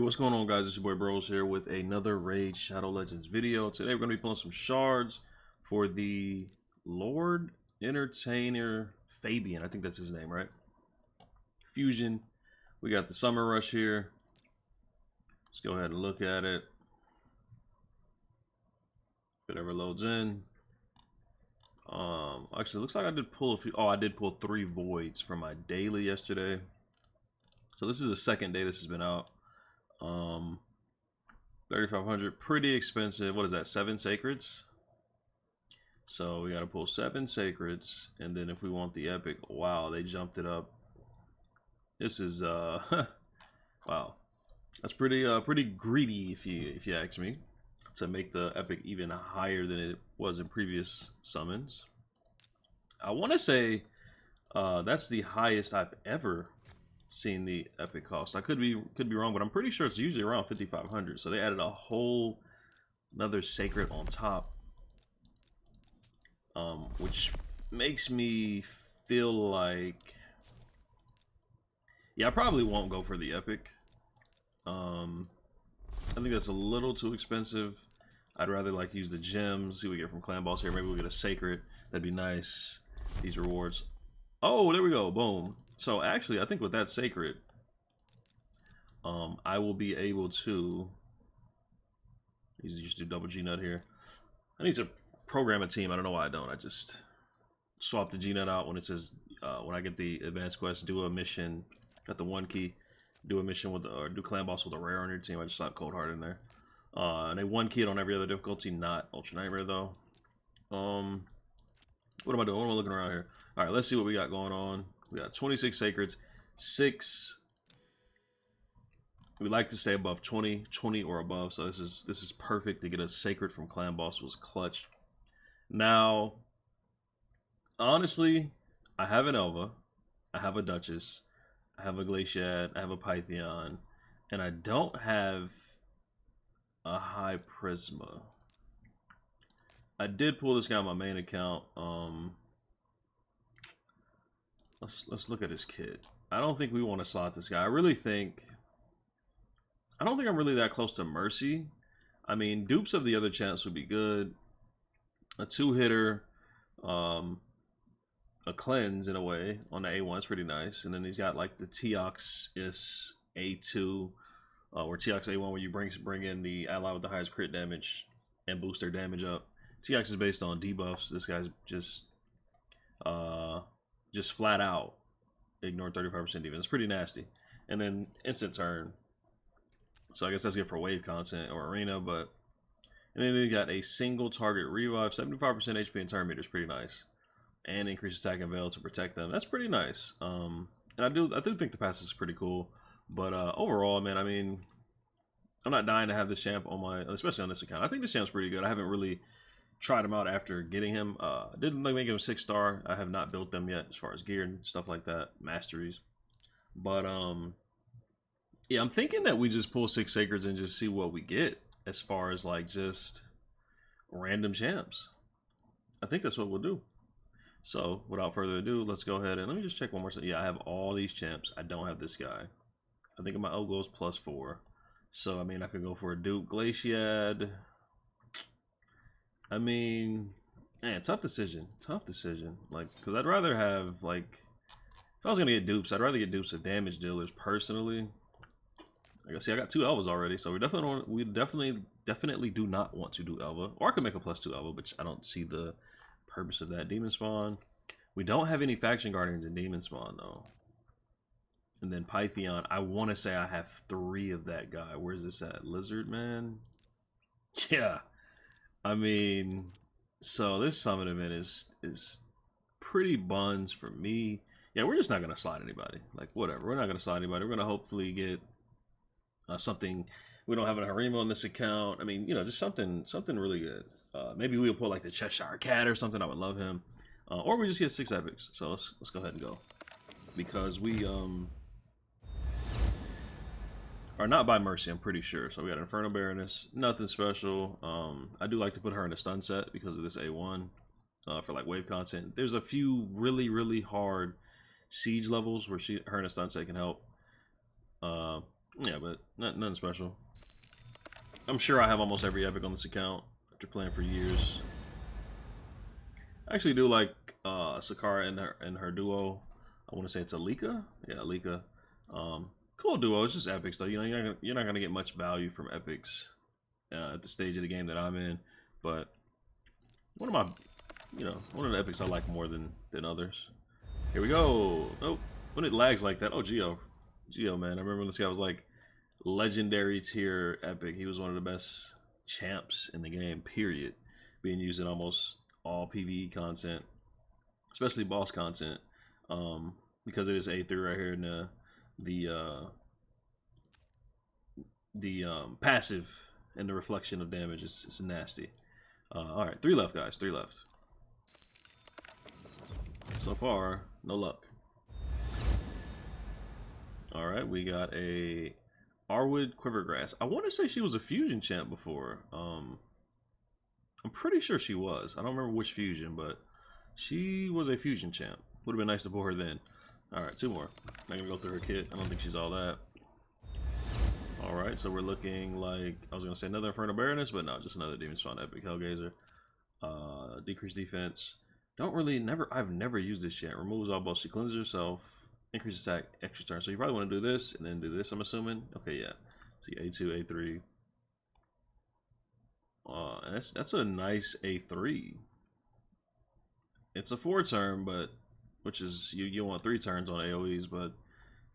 What's going on, guys? It's your boy Bros here with another Raid Shadow Legends video. Today we're going to be pulling some shards for the Lord Entertainer Fabian. I think that's his name, right? Fusion. We got the Summer Rush here. Let's go ahead and look at it. If it ever loads in. Actually, it looks like I did pull a few. Oh, I did pull 3 voids for my daily yesterday. So this is the second day this has been out. 3,500, pretty expensive. What is that? 7 sacreds. So we got to pull 7 sacreds, and then if we want the epic, wow, they jumped it up. This is wow, that's pretty greedy if you ask me, to make the epic even higher than it was in previous summons. I want to say that's the highest I've ever seen the epic cost. I could be wrong, but I'm pretty sure it's usually around 5,500. So they added a whole another sacred on top, which makes me feel like, yeah, I probably won't go for the epic. I think that's a little too expensive. I'd rather like use the gems, see what we get from clan boss here. Maybe we'll get a sacred. That'd be nice. These rewards. Oh, there we go. Boom. So actually, I think with that sacred, I will be able to just do double G nut here. I need to program a team. I don't know why I don't. I just swap the G nut out when it says when I get the advanced quest, do a mission. Got the 1 key. Do a mission with or do clan boss with a rare on your team. I just slap cold heart in there. And they 1 key it on every other difficulty, not ultra nightmare though. What am I doing? What am I looking around here? All right, let's see what we got going on. We got 26 sacreds, 6. We like to stay above 20 or above. So this is perfect to get a sacred from clan boss. Was clutch. Now, honestly, I have an Elva, I have a Duchess, I have a Glaciad, I have a Pythion, and I don't have a High Prisma. I did pull this guy on my main account. Let's look at his kit. I don't think we want to slot this guy. I don't think I'm really that close to Mercy. I mean, dupes of the other champs would be good. A 2-hitter, a cleanse in a way on the A1 is pretty nice. And then he's got like the Teox is A2, or Teox A1, where you bring in the ally with the highest crit damage and boost their damage up. Teox is based on debuffs. This guy's just flat out ignore 35% defense. It's pretty nasty. And then instant turn. So I guess that's good for wave content or arena, but and then we got a single target revive, 75% HP and turn meter is pretty nice. And increase attack and veil to protect them. That's pretty nice. And I do think the passive is pretty cool. But overall, man, I mean, I'm not dying to have this champ on my, especially on this account. I think this champ's pretty good. I haven't really tried him out after getting him. Didn't make him 6-star. I have not built them yet as far as gear and stuff like that, masteries. But yeah, I'm thinking that we just pull 6 sacreds and just see what we get as far as like just random champs. I think that's what we'll do. So without further ado, let's go ahead and let me just check one more thing. Yeah, I have all these champs. I don't have this guy. I think my O goes +4. So I mean, I could go for a Duke Glaciad. I mean, man, tough decision. Tough decision. Like, because I'd rather have, like, if I was going to get dupes, I'd rather get dupes of damage dealers personally. I guess, see, I got 2 Elvas already, so we definitely do not want to do Elva. Or I could make a +2 Elva, which I don't see the purpose of that. Demon Spawn. We don't have any Faction Guardians in Demon Spawn, though. And then Pythion, I want to say I have 3 of that guy. Where's this at? Lizard Man? Yeah. I mean, so this summon event is pretty buns for me. Yeah, we're just not gonna slide anybody. Like, whatever, we're not gonna slide anybody. We're gonna hopefully get something. We don't have a Harima on this account. I mean, you know, just something really good. Maybe we'll pull like the Cheshire Cat or something. I would love him. Or we just get 6 epics. So let's go ahead and go, because we are not by Mercy, I'm pretty sure. So we got Infernal Baroness, nothing special. I do like to put her in a stun set because of this A1 for like wave content. There's a few really hard siege levels where her in a stun set can help. Yeah, but nothing special. I'm sure I have almost every epic on this account after playing for years. I actually do like Sakara and her duo. I want to say it's Alika. Yeah, Alika. Cool duo. It's just epics though. You know, you're not gonna get much value from epics at the stage of the game that I'm in. But one of my, one of the epics I like more than others. Here we go. Oh, when it lags like that. Oh, Geo, man. I remember when this guy was like legendary tier epic. He was one of the best champs in the game. Period. Being used in almost all PvE content, especially boss content, because it is A3 right here in the passive and the reflection of damage. It's nasty. All right, 3 left, guys. 3 left. So far, no luck. All right, we got a Arwood Quivergrass. I want to say she was a fusion champ before. I'm pretty sure she was. I don't remember which fusion, but she was a fusion champ. Would have been nice to pull her then. All right, 2 more. I'm gonna go through her kit. I don't think she's all that. All right, so we're looking like, I was gonna say another Infernal Baroness, but no, just another Demon Spawn Epic Hellgazer. Decreased defense. I've never used this yet. Removes all buffs. She cleanses herself. Increase attack extra turn. So you probably want to do this and then do this, I'm assuming. Okay, yeah. See, A2, A3. And that's a nice A3. It's a 4 turn, but which is you want 3 turns on AoEs, but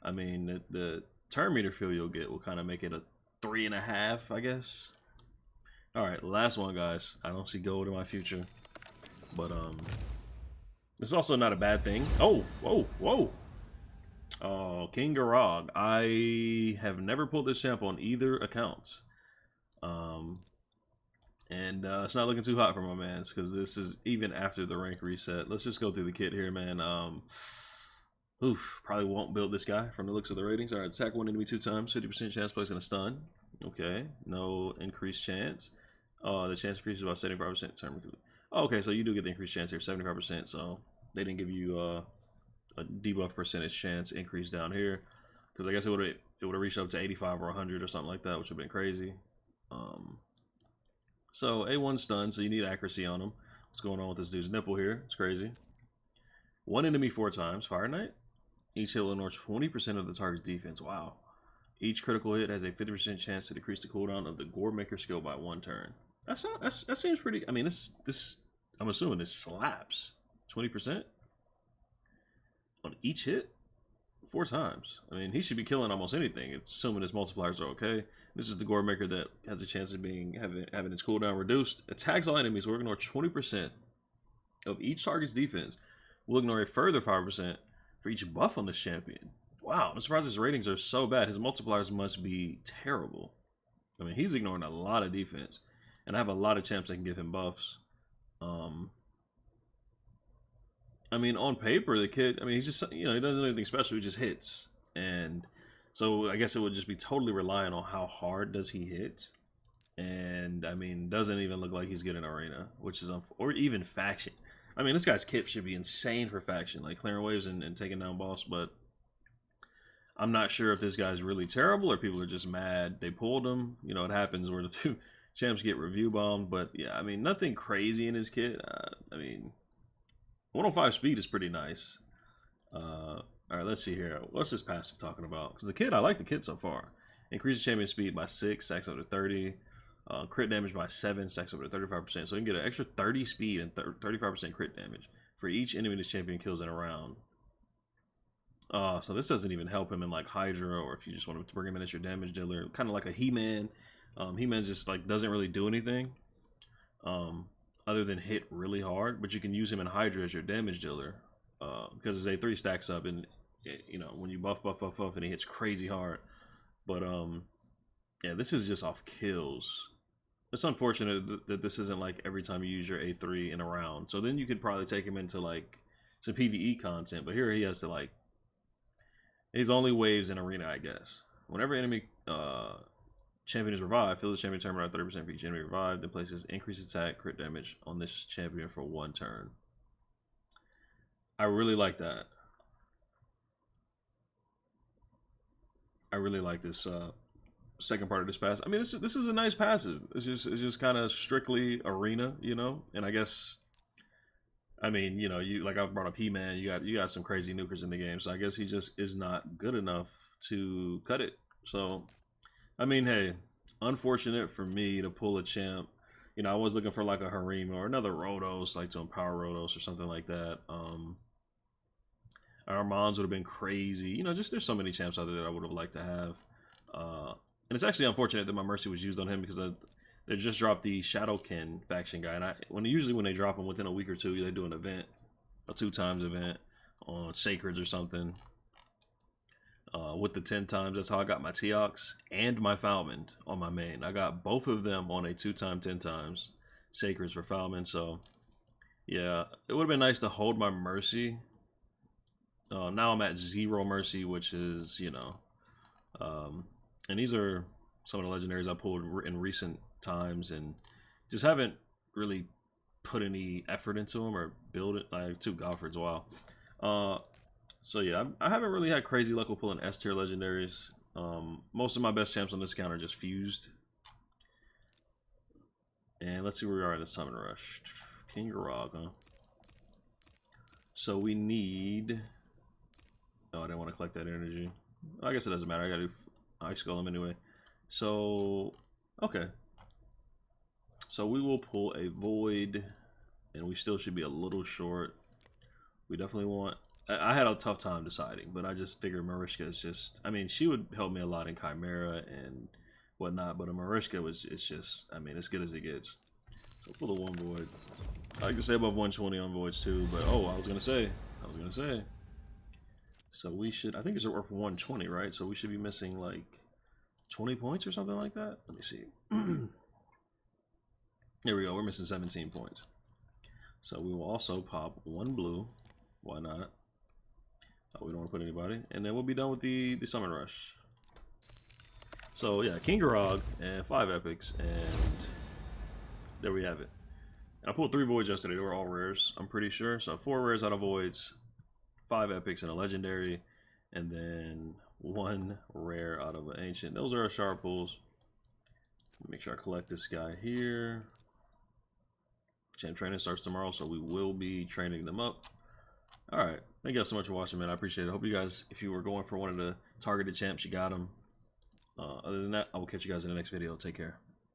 I mean the turn meter feel you'll get will kind of make it a 3.5, I guess. All right, last one, guys. I don't see gold in my future, but it's also not a bad thing. Oh, whoa. Oh, King Garog. I have never pulled this champ on either accounts. And it's not looking too hot for my mans because this is even after the rank reset. Let's just go through the kit here, man. Probably won't build this guy from the looks of the ratings. All right, attack one enemy 2 times, 50% chance placing a stun. Okay, no increased chance. The chance increases by 75% turn. Oh, okay, so you do get the increased chance here, 75%. So they didn't give you a debuff percentage chance increase down here, because I guess it would have reached up to 85 or 100 or something like that, which would have been crazy. So A1 stun, so you need accuracy on him. What's going on with this dude's nipple here? It's crazy. 1 enemy 4 times, Fire Knight. Each hit will ignore 20% of the target's defense. Wow. Each critical hit has a 50% chance to decrease the cooldown of the Gore Maker skill by 1 turn. That seems pretty. I mean, this I'm assuming this slaps. 20% on each hit, 4 times. I mean, he should be killing almost anything. It's assuming his multipliers are okay. This is the Gore Maker that has a chance of having its cooldown reduced. Attacks all enemies will ignore 20% of each target's defense. Will ignore a further 5% for each buff on this champion. Wow, I'm surprised his ratings are so bad. His multipliers must be terrible. I mean, he's ignoring a lot of defense. And I have a lot of champs that can give him buffs. I mean, on paper, the kid, I mean, he's just, he doesn't do anything special. He just hits. And so I guess it would just be totally reliant on how hard does he hit. And, I mean, doesn't even look like he's getting arena, which is, or even faction. I mean, this guy's kit should be insane for faction, like clearing waves and taking down boss, but I'm not sure if this guy's really terrible or people are just mad they pulled him. You know, it happens where the 2 champs get review bombed, but yeah, I mean, nothing crazy in his kit. I mean, 105 speed is pretty nice. All right, let's see here. What's this passive talking about? Because the kit, I like the kit so far. Increases champion speed by 6, stacks up to 30. Crit damage by 7, stacks up to 35%. So you can get an extra 30 speed and 35% crit damage for each enemy this champion kills in a round. So this doesn't even help him in like Hydra, or if you just want to bring him in as your damage dealer. Kind of like a He-Man. He-Man just like doesn't really do anything. Other than hit really hard, but you can use him in Hydra as your damage dealer, because his A3 stacks up, and when you buff, and he hits crazy hard. But yeah, this is just off kills. It's unfortunate that this isn't like every time you use your A3 in a round. So then you could probably take him into like some PvE content, but here he has to like, he's only waves in arena, I guess. Whenever enemy champion is revived, fill the champion turn by 30% for each enemy revived, then places increased attack, crit damage on this champion for 1 turn. I really like that. I really like this second part of this pass. I mean, this is a nice passive. It's just kind of strictly arena, you know. And I guess, I mean, you know, you like I brought up He-Man. You got some crazy nukers in the game, so I guess he just is not good enough to cut it. So, I mean, hey, unfortunate for me to pull a champ. You know, I was looking for like a Harem or another Rotos, like to empower Rotos or something like that. Armands would have been crazy. You know, just there's so many champs out there that I would have liked to have. And it's actually unfortunate that my Mercy was used on him because they just dropped the Shadowkin faction guy. And usually when they drop him within a week or two, they do an event, a 2x event on Sacreds or something. With the 10x, that's how I got my Teox and my Falmond on my main. I got both of them on a 2x 10x Sacreds for Falmond. So yeah, it would have been nice to hold my Mercy. Now I'm at 0 Mercy, which is, you know, and these are some of the legendaries I pulled in recent times and just haven't really put any effort into them or build it. Like 2 Godfords, wow. So yeah, I haven't really had crazy luck with pulling S tier legendaries. Most of my best champs on this account are just fused. And let's see where we are in the Summon Rush. King Garog, huh? So we need... Oh, I didn't want to collect that energy. I guess it doesn't matter. I gotta do Ice Golem anyway. So, okay. So we will pull a Void, and we still should be a little short. We definitely want... I had a tough time deciding, but I just figured Mariska is just... I mean, she would help me a lot in Chimera and whatnot, but a Mariska it's just... I mean, as good as it gets. So pull the 1 Void. I like to say above 120 on Voids too, but oh, I was gonna say. So we should... I think it's worth 120, right? So we should be missing like 20 points or something like that. Let me see. There we go. We're missing 17 points. So we will also pop 1 blue. Why not? We don't want to put anybody. And then we'll be done with the Summon Rush. So yeah, King Garog and 5 epics. And there we have it. I pulled 3 voids yesterday. They were all rares, I'm pretty sure. So 4 rares out of voids, 5 epics and a legendary, and then 1 rare out of an ancient. Those are our shard pulls. Make sure I collect this guy here. Champ training starts tomorrow, so we will be training them up. Alright, thank you guys so much for watching, man. I appreciate it. Hope you guys, if you were going for one of the targeted champs, you got them. Other than that, I will catch you guys in the next video. Take care.